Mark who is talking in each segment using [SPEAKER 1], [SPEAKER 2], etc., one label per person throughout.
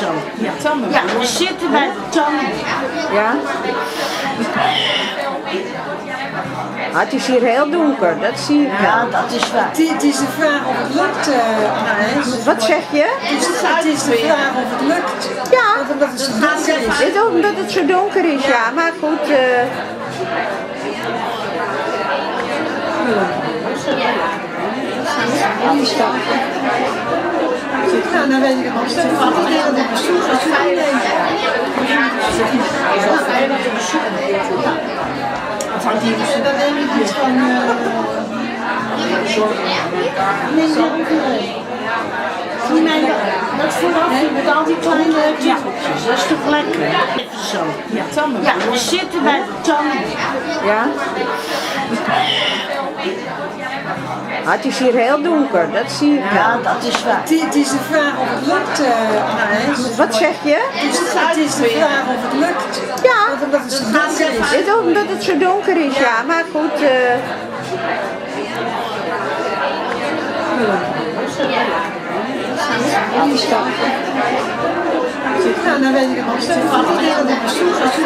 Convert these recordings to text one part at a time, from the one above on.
[SPEAKER 1] zo. Ja, we zitten bij de tanden.
[SPEAKER 2] Ja? Ah, het is hier heel donker, dat zie ik wel.
[SPEAKER 1] Ja, dat is waar.
[SPEAKER 3] Het is de vraag of het lukt, Anijs.
[SPEAKER 2] Wat zeg je?
[SPEAKER 3] Het is de vraag of het lukt.
[SPEAKER 2] Ja,
[SPEAKER 3] Omdat het zo donker is.
[SPEAKER 2] dit ook omdat het zo donker is, ja. Maar goed,
[SPEAKER 3] Nou, dan weet ik het nog steeds van iedereen op bezoek als je dan denk ik iets van...
[SPEAKER 1] Zie mij dat vooraf met al die kleine titeltjes. Dat is toch lekker? Even zo. Ja, we zitten bij de tanden.
[SPEAKER 2] ja. Ah, het is hier heel donker, dat zie ik wel.
[SPEAKER 1] Ja, dat is waar.
[SPEAKER 3] Het is de vraag of het lukt, Anijs.
[SPEAKER 2] Wat zeg je?
[SPEAKER 3] Het is de vraag of het lukt.
[SPEAKER 2] Ja,
[SPEAKER 3] Omdat het zo donker is.
[SPEAKER 2] dit ook omdat het zo donker is, ja. Maar goed,
[SPEAKER 3] Nou, dan weet ik het nog steeds van iedereen op bezoek als je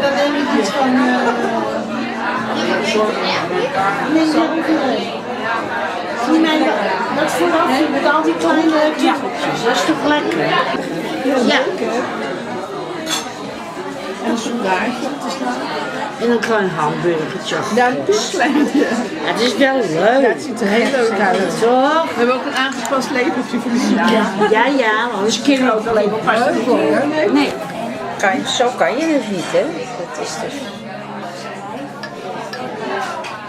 [SPEAKER 3] dan denk ik iets van...
[SPEAKER 1] Zie mij dat vooraf met al die kleine titeltjes. Dat is toch lekker? Ja. En een klein hamburgertje.
[SPEAKER 4] Ja, een piepkleintje.
[SPEAKER 1] Ja, het is wel leuk.
[SPEAKER 4] Ja, het ziet er heel leuk uit.
[SPEAKER 1] Toch?
[SPEAKER 4] We hebben ook een aangepast lepeltje voor de zieke.
[SPEAKER 1] Ja, anders kunnen we ook alleen maar pas. Nee.
[SPEAKER 2] zo kan je het niet, hè. Dat is dus...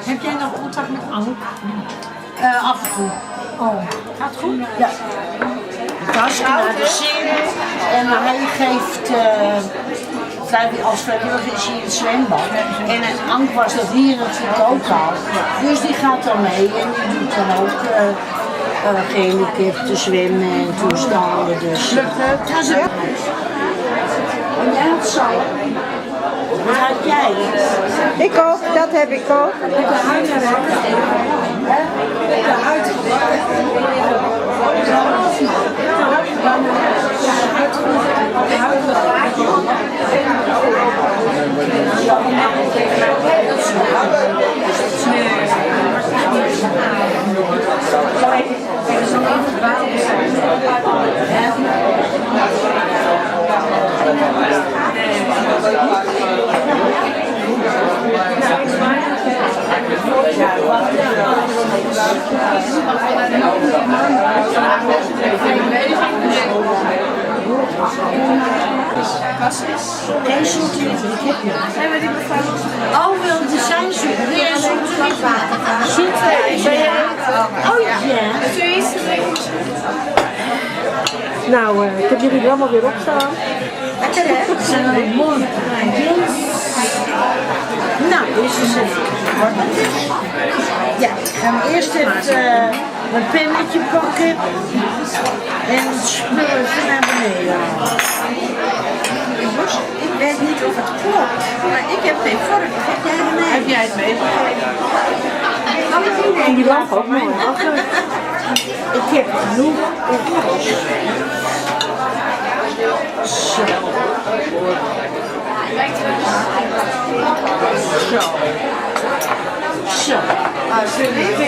[SPEAKER 3] Heb jij nog contact met Ank?
[SPEAKER 1] Af en toe.
[SPEAKER 3] Oh, gaat het goed?
[SPEAKER 1] Ja. Kast naar de zin en hij geeft als vrijwilliger is hij in het zwembad. En Ank was dat hier natuurlijk ook al. Dus die gaat dan mee en die doet dan ook gehandicapten zwemmen en toestanden. Dus ja, zo. En jij had zo. Wat had jij?
[SPEAKER 2] Ik ook, dat heb ik ook.
[SPEAKER 1] Geen zoete liefde, ik heb je. Oh, wil er zijn zoete? Wil jij zoete liefde? Zoete, ben jij? Oh ja.
[SPEAKER 2] Nou, ik heb jullie er allemaal weer opstaan.
[SPEAKER 1] Lekker hè? Ze zijn wel mooi. Nou, dit is even. Ja, gaan we eerst even een pennetje pakken en het spul even naar beneden halen.
[SPEAKER 4] Ik weet niet of het klopt, maar ik heb geen vork. Heb jij het mee? Heb jij het meegegeven?
[SPEAKER 2] En die lag ook mooi.
[SPEAKER 1] Ik heb genoeg oplossen. Zo. Zo. Zo.
[SPEAKER 4] Alsjeblieft.